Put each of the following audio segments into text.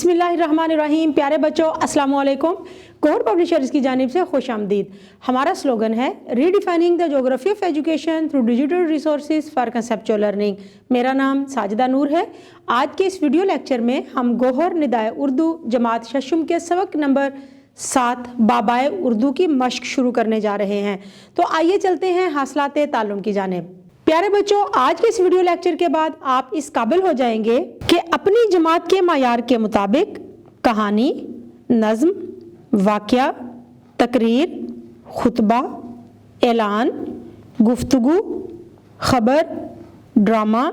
बिस्मिल्लाहिर्रहमानिर्रहीम। प्यारे बच्चों, अस्सलाम वालेकुम। कोर पब्लिशर्स की जानिब से खुश आमदीद। हमारा स्लोगन है redefining the geography of education through digital resources for conceptual learning. मेरा नाम साजिदा नूर है। आज के इस वीडियो लेक्चर में हम गोहर निदाए उर्दू जमात शशुम के सबक नंबर 7 बाबाए उर्दू की मश्क शुरू करने जा रहे हैं। तो आइए चलते हैं हासिलाते ताल्लुम की जानिब। प्यारे बच्चों, आज के इस वीडियो लेक्चर के बाद आप इस काबिल हो जाएंगे कि अपनी जमात के मायार के मुताबिक कहानी, नज़्म, वाक़या, तकरीर, खुतबा, ऐलान, गुफ्तगू, खबर, ड्रामा,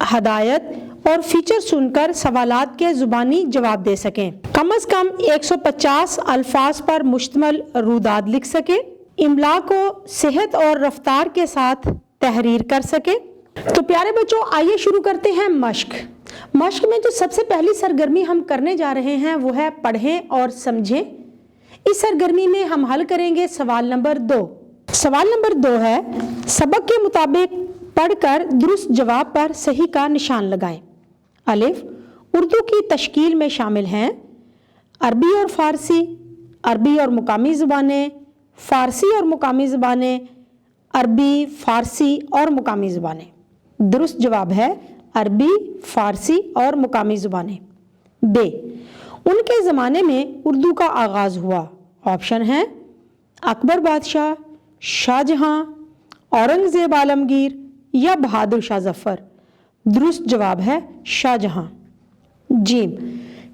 हदायत और फीचर सुनकर सवालात के ज़ुबानी जवाब दे सकें। कम अज़ कम 150 अल्फाज पर मुश्तमल रुदाद लिख सकें। इमला को सेहत और रफ्तार के साथ तहरीर कर सके। तो प्यारे बच्चों, आइए शुरू करते हैं मश्क। मश्क में जो सबसे पहली सरगर्मी हम करने जा रहे हैं वो है पढ़ें और समझें। इस सरगर्मी में हम हल करेंगे सवाल नंबर 2। सवाल नंबर 2 है, सबक के मुताबिक पढ़कर दुरुस्त जवाब पर सही का निशान लगाएं। अलिफ, उर्दू की तश्कील में शामिल हैं अरबी और फ़ारसी, अरबी और मुकामी ज़ुबानें, फ़ारसी और मुकामी ज़ुबानें, अरबी, फ़ारसी और मुकामी ज़ुबानें। दुरुस्त जवाब है अरबी, फ़ारसी और मुकामी ज़ुबानें। बे, उनके ज़माने में उर्दू का आगाज़ हुआ। ऑप्शन हैं अकबर बादशाह, शाहजहां, औरंगज़ेब आलमगीर या बहादुर शाह ज़फ़र। दुरुस्त जवाब है शाहजहां। जीम,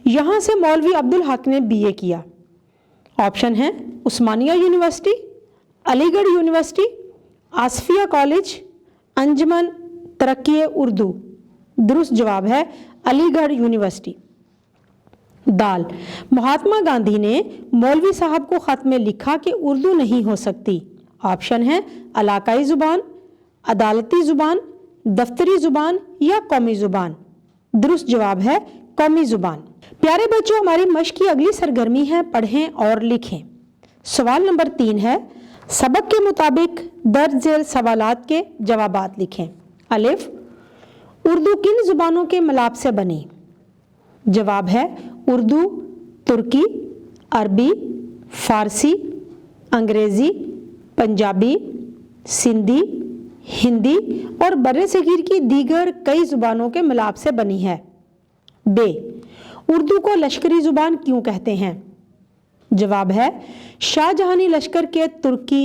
यहाँ से मौलवी अब्दुल हक ने BA किया। ऑप्शन हैं उस्मानिया यूनिवर्सिटी, अलीगढ़ यूनिवर्सिटी, आसफिया कॉलेज, अंजुमन तरक्की उर्दू। दुरुस्त जवाब है अलीगढ़ यूनिवर्सिटी। दाल, महात्मा गांधी ने मौलवी साहब को ख़त में लिखा कि उर्दू नहीं हो सकती। ऑप्शन है इलाकाई ज़ुबान, अदालती ज़ुबान, दफ्तरी ज़ुबान या कौमी ज़ुबान। दुरुस्त जवाब है कौमी ज़ुबान। प्यारे बच्चों, हमारी मश्क की अगली सरगर्मी है पढ़ें और लिखें। सवाल नंबर 3 है, सबक के मुताबिक दर्ज झेल सवालात के जवाबात लिखें। अलिफ, उर्दू किन ज़ुबानों के मिलाप से बनी? जवाब है उर्दू, तुर्की, अरबी, फ़ारसी, अंग्रेज़ी, पंजाबी, सिंधी, हिंदी और बर्रे-सगीर की दीगर कई ज़ुबानों के मिलाप से बनी है। बे, उर्दू को लश्करी ज़ुबान क्यों कहते हैं? जवाब है शाहजहानी लश्कर के तुर्की,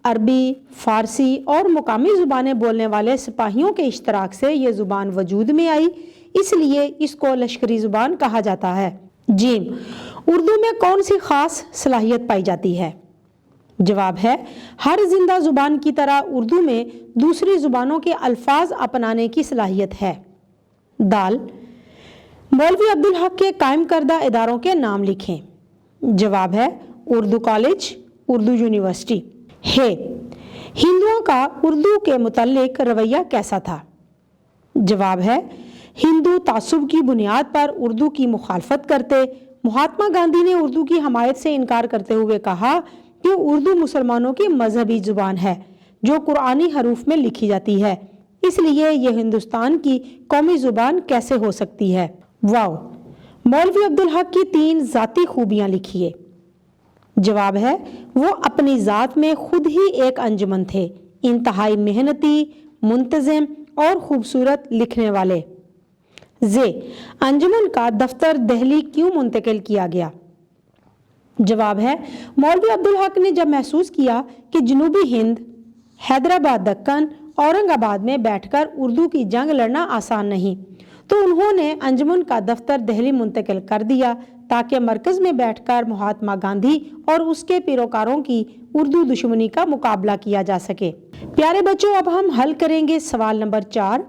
अरबी, फ़ारसी और मुकामी ज़ुबानें बोलने वाले सिपाहियों के इश्तराक से ये ज़ुबान वजूद में आई, इसलिए इसको लश्करी ज़ुबान कहा जाता है। जीम, उर्दू में कौन सी ख़ास सलाहियत पाई जाती है? जवाब है हर जिंदा ज़ुबान की तरह उर्दू में दूसरी ज़ुबानों के अल्फाज अपनाने की सलाहियत है। दाल, मौलवी अब्दुल हक के कायम करदा इदारों के नाम लिखें। जवाब है उर्दू कॉलेज, उर्दू यूनिवर्सिटी। है, हिंदुओं का उर्दू के मुतल्लिक रवैया कैसा था? जवाब है हिंदू तासुब की बुनियाद पर उर्दू की मुखालफत करते। महात्मा गांधी ने उर्दू की हमायत से इनकार करते हुए कहा कि उर्दू मुसलमानों की मजहबी ज़ुबान है जो कुरानी हरूफ में लिखी जाती है, इसलिए यह हिंदुस्तान की कौमी ज़ुबान कैसे हो सकती है? वाओ, मौलवी अब्दुल हक की 3 ज़ाती खूबियाँ लिखिए। जवाब है वो अपनी ज़ात में खुद ही एक अंजुमन थे, इंतहाई मेहनती, मुंतज़िम और ख़ूबसूरत लिखने वाले। जे, अंजुमन का दफ्तर दिल्ली क्यों मुंतकिल किया गया? जवाब है मौलवी अब्दुल हक ने जब महसूस किया कि जनूबी हिंद, हैदराबाद, दक्कन, औरंगाबाद में बैठकर उर्दू की जंग लड़ना आसान नहीं, तो उन्होंने अंजुमन का दफ्तर दिल्ली मुंतकिल कर दिया ताकि मरकज़ में बैठकर महात्मा गांधी और उसके पैरोकारों की उर्दू दुश्मनी का मुकाबला किया जा सके। प्यारे बच्चों, अब हम हल करेंगे सवाल नंबर 4।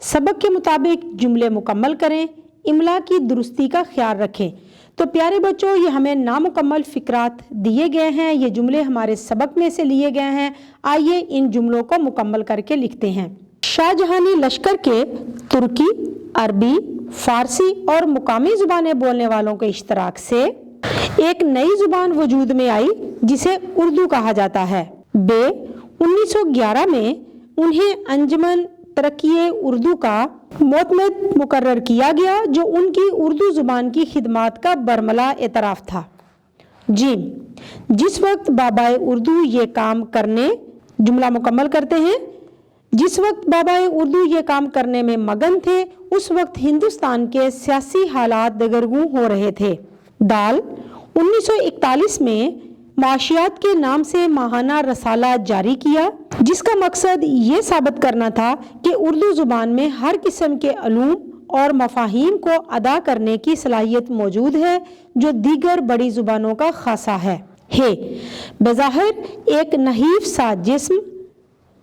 सबक के मुताबिक जुमले मुकम्मल करें, इमला की दुरुस्ती का ख्याल रखें। तो प्यारे बच्चों, ये हमें नामुकम्मल फ़िक्रात दिए गए हैं, ये जुमले हमारे सबक में से लिए गए हैं। आइए इन जुमलों को मुकम्मल करके लिखते हैं। शाहजहानी लश्कर के तुर्की, अरबी, फ़ारसी और मुकामी ज़ुबानें बोलने वालों के इश्तराक से एक नई ज़ुबान वजूद में आई जिसे उर्दू कहा जाता है। बे, 1911 में उन्हें अंजुमन तरक्की उर्दू का मोतमद मुकर्रर किया गया जो उनकी उर्दू ज़ुबान की खिदमत का बरमला एतराफ़ था। जी, जिस वक्त बाबाए उर्दू ये काम करने, जुमला मुकम्मल करते हैं, जिस वक्त बाबाए उर्दू ये काम करने में मगन थे उस वक्त हिंदुस्तान के सियासी हालात दगरगू हो रहे थे। दाल 1941 में माशियात के नाम से माहाना रसाला जारी किया जिसका मकसद ये साबित करना था कि उर्दू ज़ुबान में हर किस्म के अलूम और मफाहीम को अदा करने की सलाहियत मौजूद है जो दीगर बड़ी ज़ुबानों का खासा है। बज़ाहिर एक नहीफ सा जिस्म,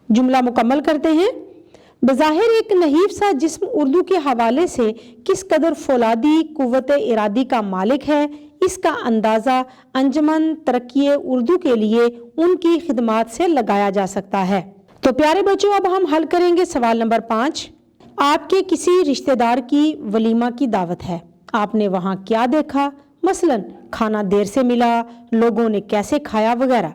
जुमला मुकम्मल करते हैं, बज़ाहिर एक नहीफ सा जिस्म उर्दू के हवाले से किस कदर फौलादी कुव्वत इरादी का मालिक है इसका अंदाज़ा अंजमन तरक्की उर्दू के लिए उनकी खिदमत से लगाया जा सकता है। तो प्यारे बच्चों, अब हम हल करेंगे सवाल नंबर 5। आपके किसी रिश्तेदार की वलीमा की दावत है, आपने वहाँ क्या देखा? मसलन खाना देर से मिला, लोगों ने कैसे खाया वगैरह।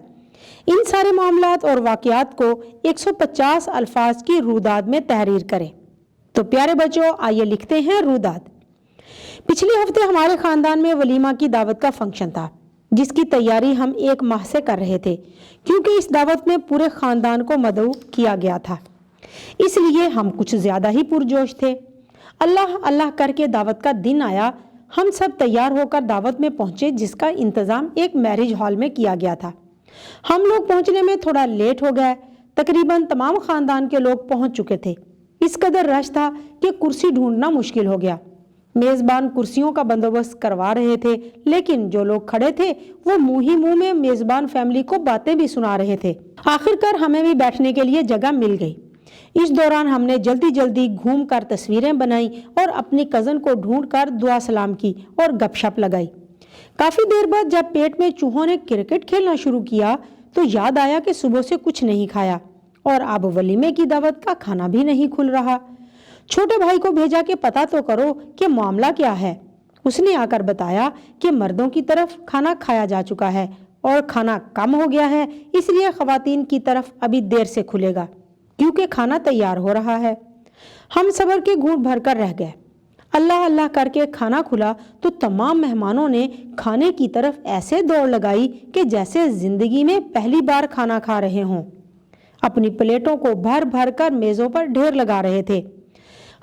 इन सारे मामलात और वाक़यात को 150 अल्फाज की रूदाद में तहरीर करें। तो प्यारे बच्चों, आइए लिखते हैं रूदाद। पिछले हफ्ते हमारे ख़ानदान में वलीमा की दावत का फंक्शन था जिसकी तैयारी हम 1 माह से कर रहे थे क्योंकि इस दावत में पूरे ख़ानदान को मदऊ किया गया था, इसलिए हम कुछ ज़्यादा ही पुरजोश थे। अल्लाह अल्लाह करके दावत का दिन आया। हम सब तैयार होकर दावत में पहुँचे जिसका इंतज़ाम एक मैरिज हॉल में किया गया था। हम लोग पहुँचने में थोड़ा लेट हो गए। तकरीबन तमाम ख़ानदान के लोग पहुँच चुके थे। इस कदर रश था कि कुर्सी ढूंढना मुश्किल हो गया। मेज़बान कुर्सियों का बंदोबस्त करवा रहे थे लेकिन जो लोग खड़े थे वो मुंह ही मुंह में मेज़बान फैमिली को बातें भी सुना रहे थे। आखिरकार हमें भी बैठने के लिए जगह मिल गई। इस दौरान हमने जल्दी जल्दी घूमकर तस्वीरें बनाई और अपनी कज़न को ढूंढकर दुआ सलाम की और गपशप लगाई। काफ़ी देर बाद जब पेट में चूहों ने क्रिकेट खेलना शुरू किया तो याद आया कि सुबह से कुछ नहीं खाया और अब वलीमे की दावत का खाना भी नहीं खुल रहा। छोटे भाई को भेजा कि पता तो करो कि मामला क्या है। उसने आकर बताया कि मर्दों की तरफ खाना खाया जा चुका है और खाना कम हो गया है, इसलिए ख़वातीन की तरफ अभी देर से खुलेगा क्योंकि खाना तैयार हो रहा है। हम सब्र के घूंट भरकर रह गए। अल्लाह अल्लाह करके खाना खुला तो तमाम मेहमानों ने खाने की तरफ ऐसे दौड़ लगाई कि जैसे ज़िंदगी में पहली बार खाना खा रहे हों। अपनी प्लेटों को भर भर कर मेज़ों पर ढेर लगा रहे थे।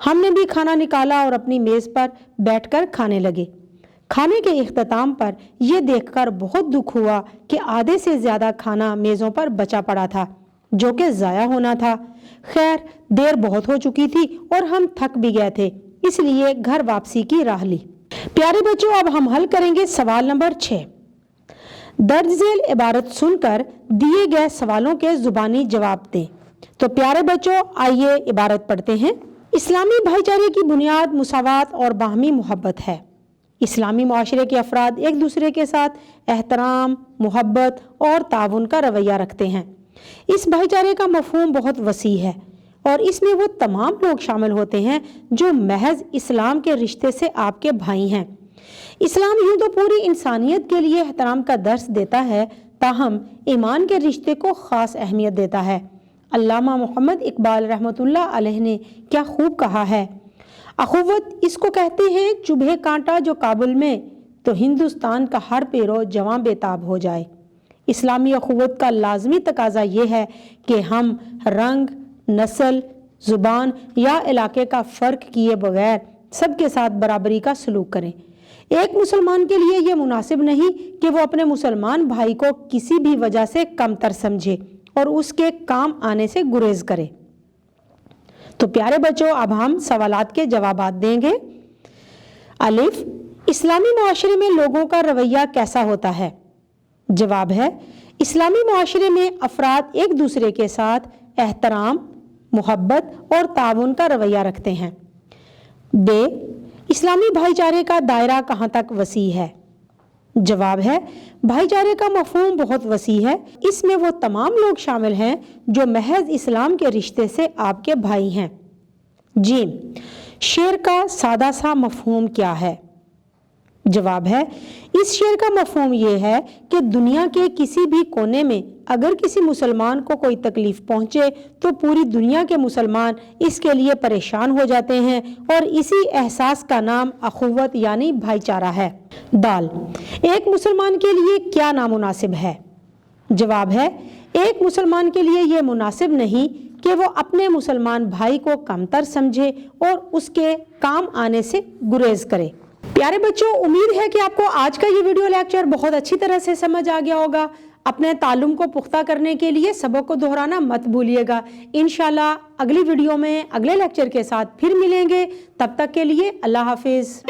हमने भी खाना निकाला और अपनी मेज़ पर बैठकर खाने लगे। खाने के इख्तिताम पर यह देखकर बहुत दुख हुआ कि आधे से ज़्यादा खाना मेज़ों पर बचा पड़ा था जो कि ज़ाया होना था। खैर, देर बहुत हो चुकी थी और हम थक भी गए थे, इसलिए घर वापसी की राह ली। प्यारे बच्चों, अब हम हल करेंगे सवाल नंबर 6। दर्ज झेल इबारत सुनकर दिए गए सवालों के ज़ुबानी जवाब दें। तो प्यारे बच्चों, आइए इबारत पढ़ते हैं। इस्लामी भाईचारे की बुनियाद मुसावात और बाहमी मोहब्बत है। इस्लामी माशरे के अफराद एक दूसरे के साथ एहतराम, मोहब्बत और ताउन का रवैया रखते हैं। इस भाईचारे का मफहूम बहुत वसी है और इसमें वो तमाम लोग शामिल होते हैं जो महज इस्लाम के रिश्ते से आपके भाई हैं। इस्लाम यूँ तो पूरी इंसानियत के लिए एहतराम का दर्स देता है, ताहम ईमान के रिश्ते को ख़ास अहमियत देता है। अल्लामा मोहम्मद इकबाल रहमतुल्लाह अलैह ने क्या खूब कहा है, अखुवत इसको कहते हैं चुभे कांटा जो काबुल में तो हिंदुस्तान का हर पैरो जवां बेताब हो जाए। इस्लामी अखुवत का लाजमी तकाजा ये है कि हम रंग, नस्ल, ज़ुबान या इलाके का फ़र्क किए बगैर सबके साथ बराबरी का सलूक करें। एक मुसलमान के लिए यह मुनासिब नहीं कि वो अपने मुसलमान भाई को किसी भी वजह से कमतर समझे और उसके काम आने से गुरेज करे। तो प्यारे बच्चों, अब हम सवालात के जवाबात देंगे। अलिफ, इस्लामी मुआशरे में लोगों का रवैया कैसा होता है? जवाब है, इस्लामी मुआशरे में अफराद एक दूसरे के साथ एहतराम, मोहब्बत और ताउन का रवैया रखते हैं। बे, इस्लामी भाईचारे का दायरा कहाँ तक वसी है? जवाब है, भाईचारे का मफहूम बहुत वसी है। इसमें वो तमाम लोग शामिल हैं जो महज इस्लाम के रिश्ते से आपके भाई हैं। जीम, शेर का सादा सा मफहूम क्या है? जवाब है, इस शेर का मफहूम ये है कि दुनिया के किसी भी कोने में اگر کسی مسلمان کو کوئی تکلیف پہنچے تو پوری دنیا کے مسلمان اس کے لیے پریشان ہو جاتے ہیں، اور اسی احساس کا نام اخوت یعنی بھائی چارہ ہے۔ دال، ایک مسلمان کے لیے کیا نامناسب ہے؟ جواب ہے، ایک مسلمان کے لیے یہ مناسب نہیں کہ وہ اپنے مسلمان بھائی کو کمتر سمجھے اور اس کے کام آنے سے گریز کرے۔ پیارے بچوں، امید ہے کہ آپ کو آج کا یہ ویڈیو لیکچر بہت اچھی طرح سے سمجھ آ گیا ہوگا۔ اپنے تعلم کو پختہ کرنے کے لیے سبق کو دہرانا مت بھولیے گا۔ انشاءاللہ اگلی ویڈیو میں اگلے لیکچر کے ساتھ پھر ملیں گے، تب تک کے لیے اللہ حافظ۔